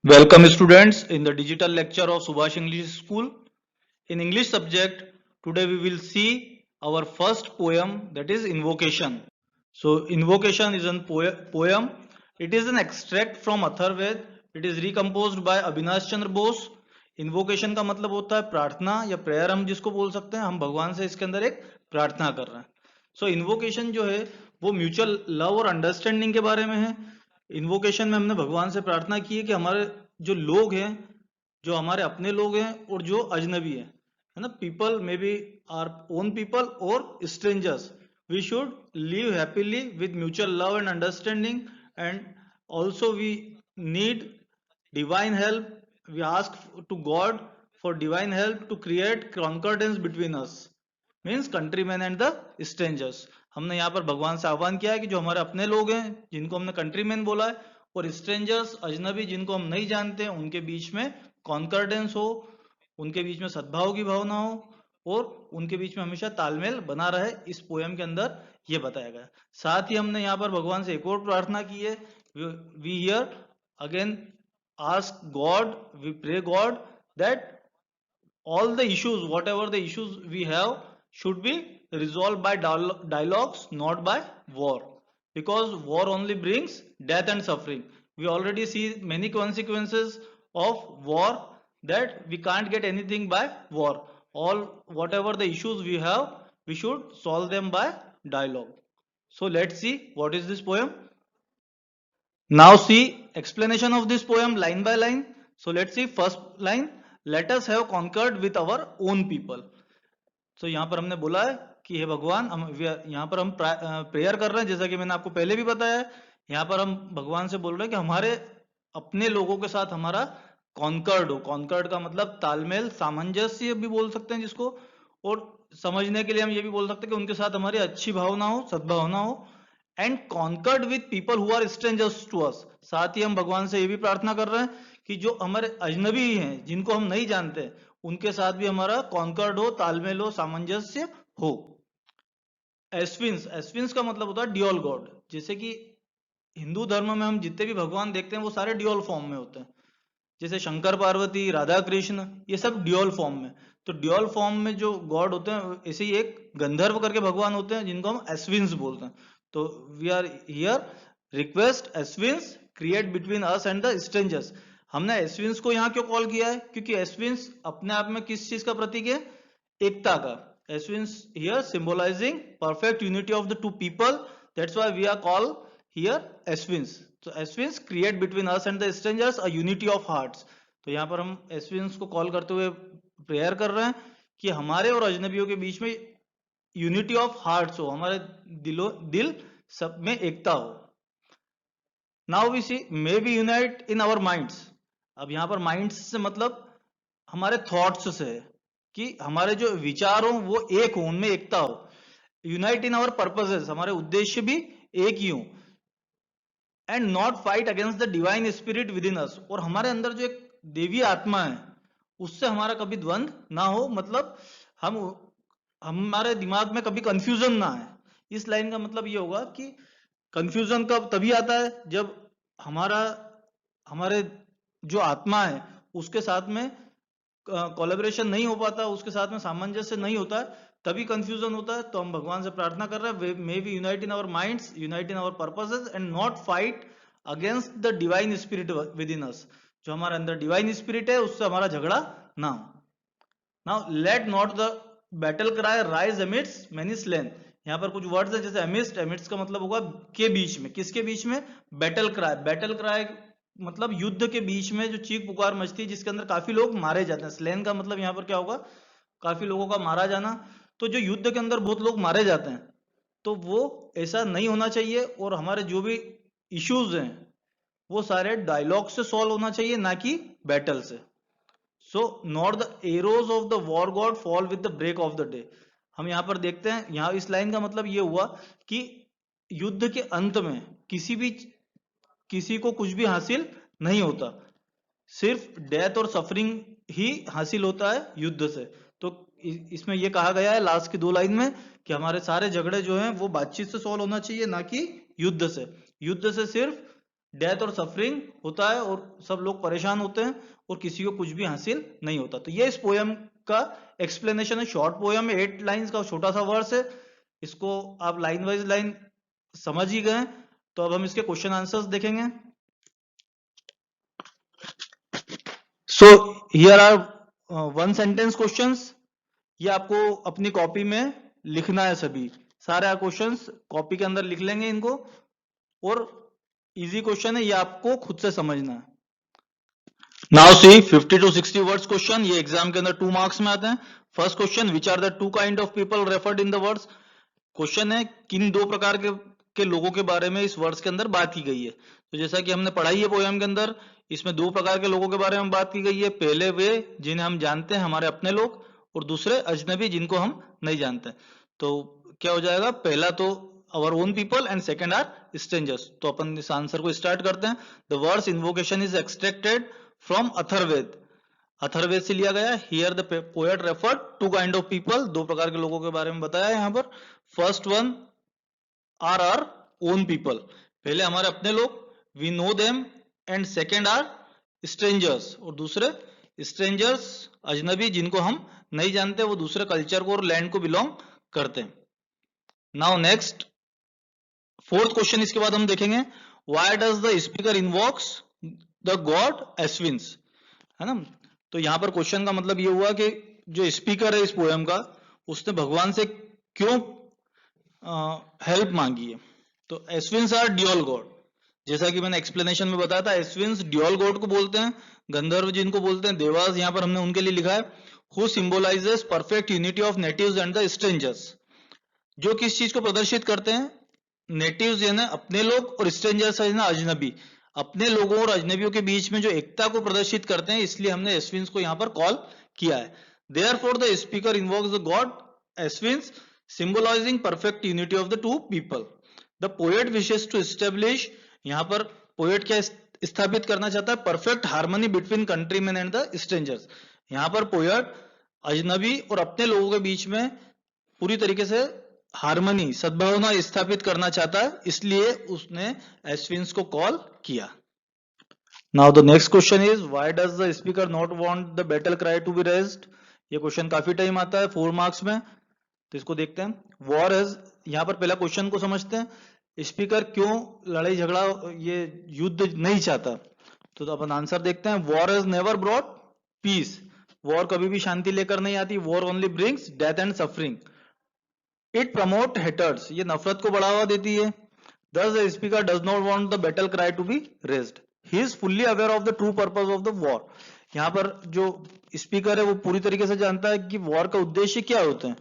Welcome students in the digital lecture of Subhash English School. In English subject, today we will see our first poem, that is Invocation. So Invocation is a poem. It is an extract from Atharved. It is recomposed by Abhinash Chandra Bose. Invocation का मतलब होता है प्रार्थना या prayer, हम जिसको बोल सकते हैं, हम भगवान से इसके अंदर एक प्रार्थना कर रहे हैं. सो इन्वोकेशन जो है वो म्यूचुअल लव और अंडरस्टैंडिंग के बारे में है. इन्वोकेशन में हमने भगवान से प्रार्थना की है कि हमारे जो लोग हैं, जो हमारे अपने लोग हैं और जो अजनबी है ना, people may be are own people और strangers, we should live happily with mutual love and understanding. And also we need divine help. We ask to God for divine help to create concordance between us, means countryman and the strangers. हमने यहाँ पर भगवान से आह्वान किया है कि जो हमारे अपने लोग हैं जिनको हमने कंट्रीमैन बोला है, और स्ट्रेंजर्स अजनबी जिनको हम नहीं जानते, उनके बीच में कॉन्कर्डेंस हो, उनके बीच में सद्भाव की भावना हो और उनके बीच में हमेशा तालमेल बना रहे. इस पोयम के अंदर ये बताया गया. साथ ही हमने यहाँ पर भगवान से एक और प्रार्थना की है. We here again ask God, we pray God that all the issues, whatever the issues we have, should be resolved by dialogues, not by war, because war only brings death and suffering. We already see many consequences of war, that we can't get anything by war. All whatever the issues we have, we should solve them by dialogue. So let's see what is this poem. Now see explanation of this poem line by line. So let's see first line. Let us have conquered with our own people. So यहाँ पर हमने बोला है कि हे भगवान, हम यहाँ पर हम प्रेयर कर रहे हैं, जैसा कि मैंने आपको पहले भी बताया है. यहाँ पर हम भगवान से बोल रहे हैं कि हमारे अपने लोगों के साथ हमारा कॉन्कर्ड हो. कॉन्कर्ड का मतलब तालमेल, सामंजस्य भी बोल सकते हैं जिसको, और समझने के लिए हम ये भी बोल सकते हैं कि उनके साथ हमारी अच्छी भावना हो, सद्भावना हो. And concord with people who are strangers to us. साथ ही हम भगवान से ये भी प्रार्थना कर रहे हैं कि जो हमारे अजनबी हैं, जिनको हम नहीं जानते, उनके साथ भी हमारा कॉन्कर्ड हो, तालमेल हो, सामंजस्य हो. एस्विंस, एस्विंस का मतलब होता है ड्यूअल गॉड. जैसे कि हिंदू धर्म में हम जितने भी भगवान देखते हैं वो सारे ड्यूअल फॉर्म में होते हैं. जैसे शंकर पार्वती, राधा कृष्ण, ये सब ड्यूअल फॉर्म में. तो ड्यूअल फॉर्म में जो गॉड होते हैं, ऐसे ही एक गंधर्व करके भगवान होते हैं जिनको हम एस्विंस बोलते हैं. तो we are here request Asvins create between us and the strangers. हमने एस्विंस को यहाँ क्यों कॉल किया है? क्योंकि एस्विंस अपने आप में किस चीज का प्रतीक है? एकता का. Asvins here symbolizing perfect unity of the two people. That's why we are call here Asvins. तो Asvins create between us and the strangers a unity of hearts. तो यहाँ पर हम एस्विंस को कॉल करते हुए प्रेयर कर रहे हैं कि हमारे और अजनबियों के बीच में यूनिटी ऑफ हार्ट्स हो, हमारे दिल सब में एकता हो. Now we see may be unite in our minds. अब यहाँ पर माइंड्स से मतलब हमारे थॉट्स से है, कि हमारे जो विचार हो वो एक हो, उनमें एकता हो. यूनाइट इन आवर पर्पसेस, हमारे उद्देश्य भी एक ही हो. And not fight against the divine spirit within us, और हमारे अंदर जो एक देवी आत्मा है उससे हमारा कभी द्वंद्व ना हो. मतलब हम हमारे दिमाग में कभी कंफ्यूजन ना आए. इस लाइन का मतलब ये होगा कि कंफ्यूजन कब तभी आता है जब हमारे जो आत्मा है उसके साथ में कोलैबोरेशन नहीं हो पाता, उसके साथ में सामंजस्य नहीं होता है, तभी कंफ्यूजन होता है. तो हम भगवान से प्रार्थना कर रहे हैं, may be unite in our minds, unite in our purposes, and not fight against the divine spirit within us. जो हमारे अंदर डिवाइन स्पिरिट है उससे हमारा झगड़ा ना हो. Now let not the battle cry rise amidst many slain. यहाँ पर कुछ वर्ड्स है, जैसे एमिस्ट, एमिड्स का मतलब होगा के बीच में. किसके बीच में? Battle cry. बैटल क्राई मतलब युद्ध के बीच में जो चीख पुकार मचती है, जिसके अंदर काफी लोग मारे जाते हैं. स्लेन का मतलब यहाँ पर क्या होगा? काफी लोगों का मारा जाना. तो जो युद्ध के अंदर बहुत लोग मारे जाते हैं, तो वो ऐसा नहीं होना चाहिए. और हमारे जो भी इश्यूज हैं वो सारे डायलॉग से सॉल्व होना चाहिए, ना कि बैटल से. So not the arrows of the war god fall with the break of the day. हम यहाँ पर देखते हैं, यहाँ इस लाइन का मतलब ये हुआ कि युद्ध के अंत में किसी को कुछ भी हासिल नहीं होता, सिर्फ डेथ और सफरिंग ही हासिल होता है युद्ध से. तो इसमें यह कहा गया है लास्ट की दो लाइन में कि हमारे सारे झगड़े जो हैं वो बातचीत से सॉल्व होना चाहिए, ना कि युद्ध से. युद्ध से सिर्फ डेथ और सफरिंग होता है और सब लोग परेशान होते हैं और किसी को कुछ भी हासिल नहीं होता। तो ये इस पोयम का एक्सप्लेनेशन है। शॉर्ट पोयम है, 8 लाइंस का छोटा सा वर्स है। इसको आप लाइन वाइज लाइन समझ ही गए। तो अब हम इसके क्वेश्चन आंसर्स देखेंगे। So here are one sentence questions. ये आपको अपनी कॉपी में लिखना है। सभी सारे क्वेश्चंस कॉपी के अंदर लिख लेंगे इनको, और इजी क्वेश्चन है, ये आपको खुद से समझना है। Now see 50 to 60 words question, ये एग्जाम के अंदर 2 मार्क्स में आते हैं। First question, which are the two kind of people referred in the words. Question है किन दो प्रकार के लोगों के बारे में इस वर्ड्स के अंदर बात की गई है। तो जैसा कि हमने पढ़ाई है पोयम के अंदर, इसमें दो प्रकार के लोगों के बारे में बात की गई है। पहले वे जिन्हें हम जानते हैं, हमारे अपने लोग, और दूसरे अजनबी जिनको हम नहीं जानते। तो क्या हो जाएगा, पहला तो our own people and second are strangers। तो अपन इस आंसर को स्टार्ट करते हैं। The words invocation is extracted from Atharvaveda. Atharvaveda से लिया गया। Here the poet referred two kind of people, दो प्रकार के लोगों के बारे में बताया यहाँ पर। First one are our own people, पहले हमारे अपने लोग, we know them, and second are strangers, और दूसरे strangers अजनबी जिनको हम नहीं जानते, वो दूसरे कल्चर को और लैंड को बिलोंग करते हैं। नाउ नेक्स्ट फोर्थ क्वेश्चन इसके बाद हम देखेंगे, why does the speaker invokes the god Asvins, है ना। तो यहां पर क्वेश्चन का मतलब ये हुआ कि जो स्पीकर है इस पोयम का, उसने भगवान से क्यों हेल्प मांगी है। तो एस्विन्स आर ड्यूअल गॉड, जैसा कि मैंने एक्सप्लेनेशन में बताया था। एस्विन्स ड्यूअल गॉड को बोलते हैं, गंधर्व जिनको बोलते हैं, देवास यहां पर हमने उनके लिए लिखा है। Who symbolizes perfect unity of natives and the strangers, जो किस चीज को प्रदर्शित करते हैं, नेटिव्स यानी अपने लोग, और स्ट्रेंजर्स यानी अजनबी, अपने लोगों और अजनबियों के बीच में जो एकता को प्रदर्शित करते हैं, इसलिए हमने एस्विन्स को यहां पर कॉल किया है। Therefore the speaker invokes the god Asvins symbolizing perfect unity of the two people. The poet wishes to establish, यहां पर पोएट क्या स्थापित करना चाहता है, perfect harmony between countryman and the strangers. यहां पर पोएट अजनबी और अपने लोगों के बीच में पूरी तरीके से हार्मनी, सद्भावना स्थापित करना चाहता है, इसलिए उसने एस्विन्स को कॉल किया। Now the next question is, why does the speaker not want the battle cry to be raised. ये क्वेश्चन काफी टाइम आता है 4 मार्क्स में, तो इसको देखते हैं। वॉर हैज, यहां पर पहला क्वेश्चन को समझते हैं, स्पीकर क्यों लड़ाई झगड़ा, ये युद्ध नहीं चाहता। तो अपन आंसर देखते हैं। War has never brought peace, war कभी भी शांति लेकर नहीं आती। War only brings death and suffering. It promote haters, ये नफरत को बढ़ावा देती है। Thus the speaker does not want the battle cry to be raised. He is fully aware of the true purpose of the war. यहाँ पर जो speaker है वो पूरी तरीके से जानता है कि वॉर का उद्देश्य क्या होते हैं,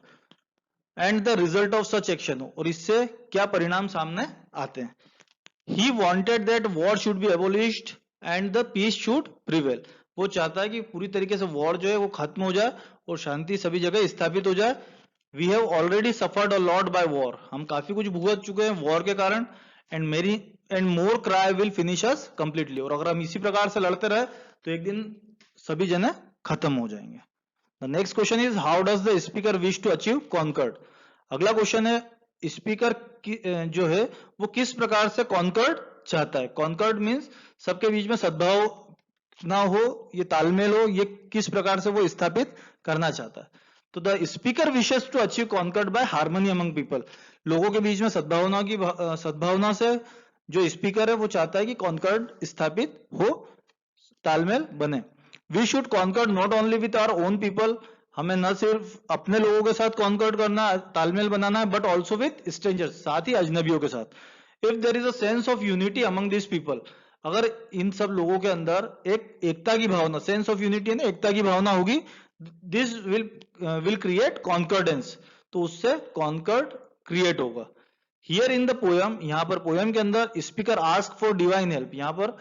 and the result of such action, और इससे क्या परिणाम सामने आते हैं। He wanted that war should be abolished and the peace should prevail. वो चाहता है कि पूरी तरीके से वॉर जो है वो खत्म हो जाए और शांति सभी जगह स्थापित हो जाए। We have already suffered a lot by war. हम काफी कुछ भुगत चुके हैं वॉर के कारण, and more cry will finish us completely. और अगर हम इसी प्रकार से लड़ते रहे तो एक दिन सभी जने खत्म हो जाएंगे। The next question is, how does the speaker wish to achieve concord? अगला क्वेश्चन है, स्पीकर जो है वो किस प्रकार से कॉन्कर्ड चाहता है। कॉन्कर्ड मीन्स सबके बीच में सद्भाव ना हो, ये तालमेल हो, ये किस प्रकार से वो स्थापित करना चाहता है। तो the speaker wishes to achieve concord by harmony among people, लोगों के बीच में सद्भावना से जो स्पीकर है वो चाहता है कि कॉन्कर्ड स्थापित हो, तालमेल बने। We should concord not only with our own people, हमें न सिर्फ अपने लोगों के साथ कॉन्कर्ड करना, तालमेल बनाना है, बट ऑल्सो विथ स्ट्रेंजर्स, साथ ही अजनबियों के साथ। If there is a sense of unity among this people, अगर इन सब लोगों के अंदर एक एकता की भावना, सेंस ऑफ यूनिटी है, एकता की भावना होगी, दिस विल क्रिएट कॉन्कर्डेंस, तो उससे कॉन्कर्ड क्रिएट होगा। हियर इन द पोयम, यहां पर पोयम के अंदर speaker ask for divine help, यहां पर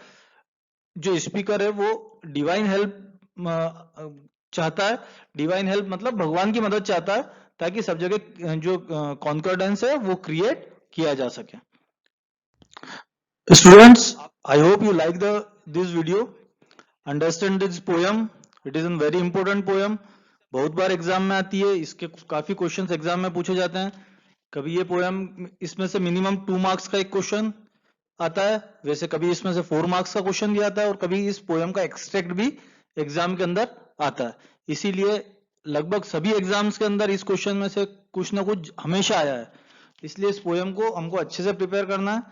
जो स्पीकर है वो डिवाइन हेल्प चाहता है। डिवाइन हेल्प मतलब भगवान की मदद चाहता है, ताकि सब जगह जो कॉन्कर्डेंस है वो क्रिएट किया जा सके। Students, I hope you like this video, understand this poem, it is an very important poem, बहुत बार एग्जाम में आती है, इसके काफी क्वेश्चंस एग्जाम में पूछे जाते हैं। कभी ये पोयम, इसमें से मिनिमम 2 मार्क्स का एक क्वेश्चन आता है। वैसे कभी इसमें से 4 मार्क्स का क्वेश्चन भी आता है और कभी इस पोएम का एक्सट्रैक्ट भी एग्जाम के अंदर आता है। इसीलिए लगभग सभी एग्जाम्स के अंदर इस क्वेश्चन में से कुछ ना कुछ हमेशा आया है। इसलिए इस पोएम को हमको अच्छे से प्रिपेयर करना है।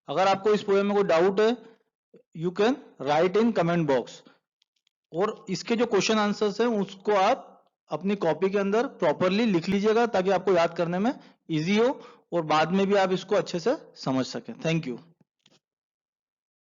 अगर आपको इस पोएम में कोई डाउट है, you can write in comment box, और इसके जो क्वेश्चन आंसर्स हैं उसको आप अपनी कॉपी के अंदर प्रॉपरली लिख लीजिएगा ताकि आपको याद करने में इजी हो और बाद में भी आप इसको अच्छे से समझ सकें। Thank you.